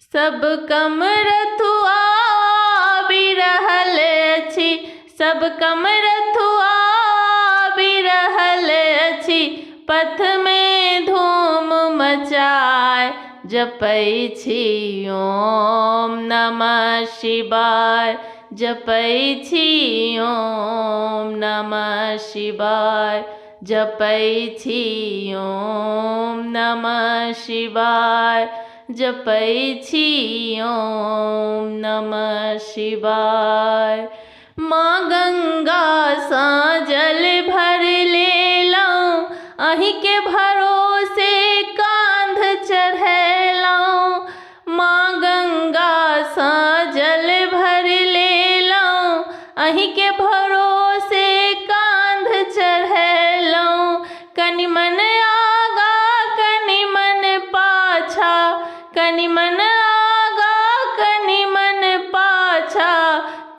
सब कम रथुआ बिरहल अछि, सब कम रथुआ बिरहल अछि, पथ में धूम मचाए जपै छी ओम नमः शिवाय, जपै छी ओम नमः शिवाय, जपै छी ओम नमः शिवाय, जपै छी ओम नमः शिवाय। माँ गंगा सा जल भर लेलहुँ, अहीं के भरोसे कांध चढ़ेलहुँ। माँ गंगा सा जल भर लेलहुँ, अहीं के भरोसे कांध चढ़ेलहुँ। कनि मन आगा कनि मन पाछा, कनि मन आगा कनि मन पाछा,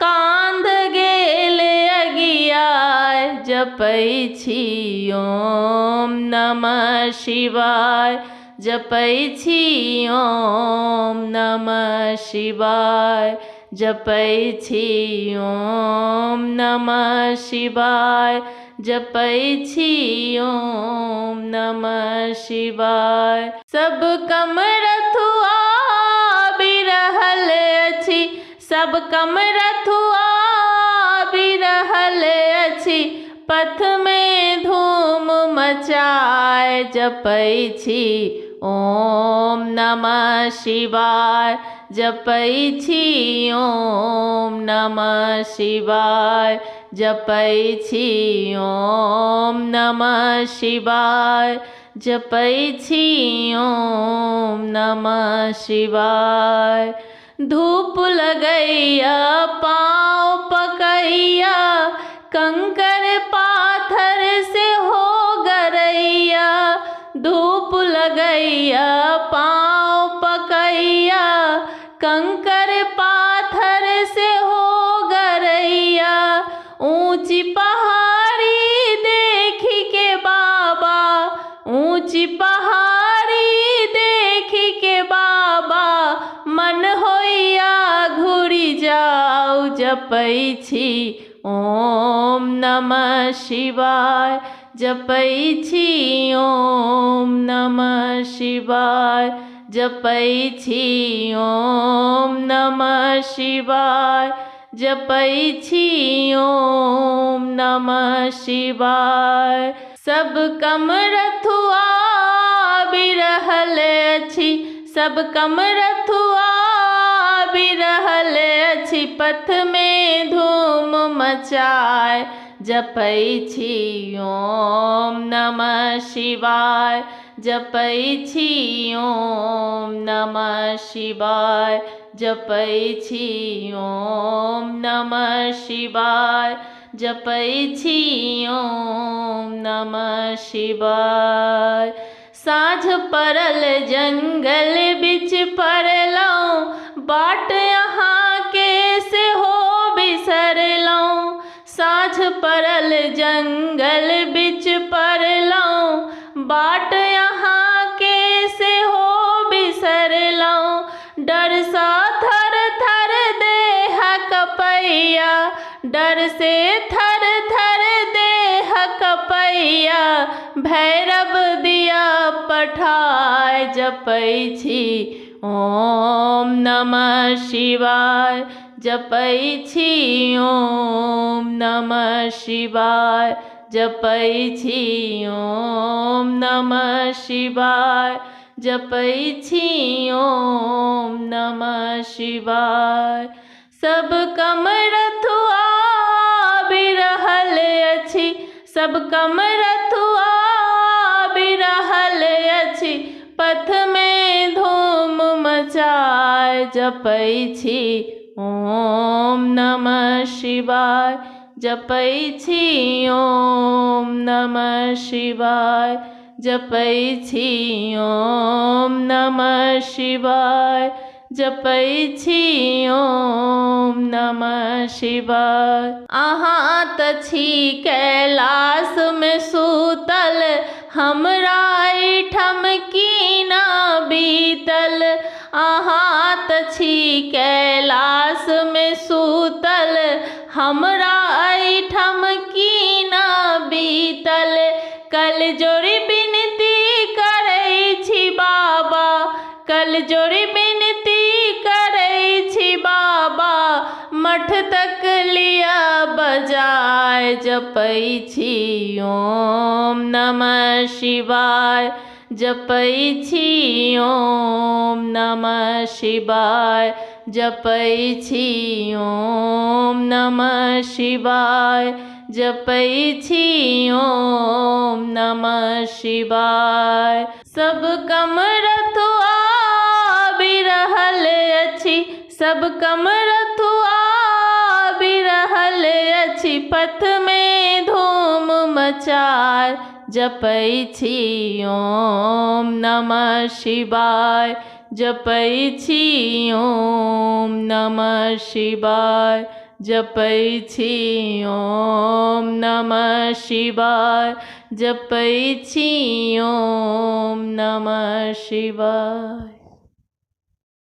कांध गेल अगियाय जपै छी ओम नमः शिवाय, जपै छी ओम नमः शिवाय, जपै छी ओम नमः शिवाय, जपै छी ओम नमः शिवाय। सब कम रथुआ बिरहल अछि, सब कम रथुआ बिरहल अछि, पथ में धूम मचाए जपै छी ओम नमः शिवाय, जपै छी ओम नमः शिवाय, जपै छी ओम नमः शिवाय, जपै छी ओम नमः शिवाय। धूप लगैया पाँव पकैया, कंकर पाथर से हो गरैया। धूप लगैया पाँव पकैया, कंकर पाथर से हो गरैया। ऊंची पहाड़ी देखी के बाबा, ऊंची पहाड़ी देखी के बाबा, मन होइया घुरी जाऊ जपै छी ओम नमः शिवाय, जपै छी ओम नमः शिवाय, जपै छी ओम नमः शिवाय, जपै छी ओम नमः शिवाय। सब कम रथुआ बिरहल अछि, सब कम रथुआ बिरहल अछि, पथ में धूम मचाए जपै छी ओम नमः शिवाय, जपै छी ओम नमः शिवाय, जपै छी ओम नमः शिवाय, जपै छी ओम नमः शिवाय। साँझ पड़ल जंगल बिच पड़लहुँ, बाट अहाँ के सेहो बिसरलहुँ। साँझ पड़ल जंगल बिच पड़लहुँ, बाट अहाँ के सेहो बिसरलहुँ। डर सा थर थर देह कपैया, डर से थर थर देह कपैया, भैरव दिया पठाय जपै छी ओम नमः शिवाय, जपै छी ओम नमः शिवाय, जपै छी ओम नमः शिवाय, जपै छी ओम नमः शिवाय। सब कम रथुआ बिरहल अछि, सब कम रथुआ बिरहल अछि, पथ में धूम मचाए जपै छी ओम नमः शिवाय, जपै छी ओम नमः शिवाय, जपै छी ओम नमः शिवाय, जपै छी ओम नमः शिवाय। अहाँ त छी कैलाश में सूतल, हमरा एहिठाम की ना बीतल। अहाँ छी कैलाश में सूतल, हमरा एहिठाम की ना बीतल। कल जोड़ी विनती करै छी बाबा, कल जोड़ी विनती करै छी बाबा, मठ तक लिया बजाय जपै छी ओम नमः शिवाय, जपै छी ओम नमः शिवाय, जपै छी ओम नमः शिवाय, जपै छी ओम नमः शिवाय। सब कमरथुआ बिरहल अछि, सब कमरथुआ बिरहल अछि, पथ में धूम मचाय जपै छी ओम नमः शिवाय, जपै छी ओम नमः शिवाय, जपै छी ओम नमः शिवाय, जपै छी ओम नमः शिवाय।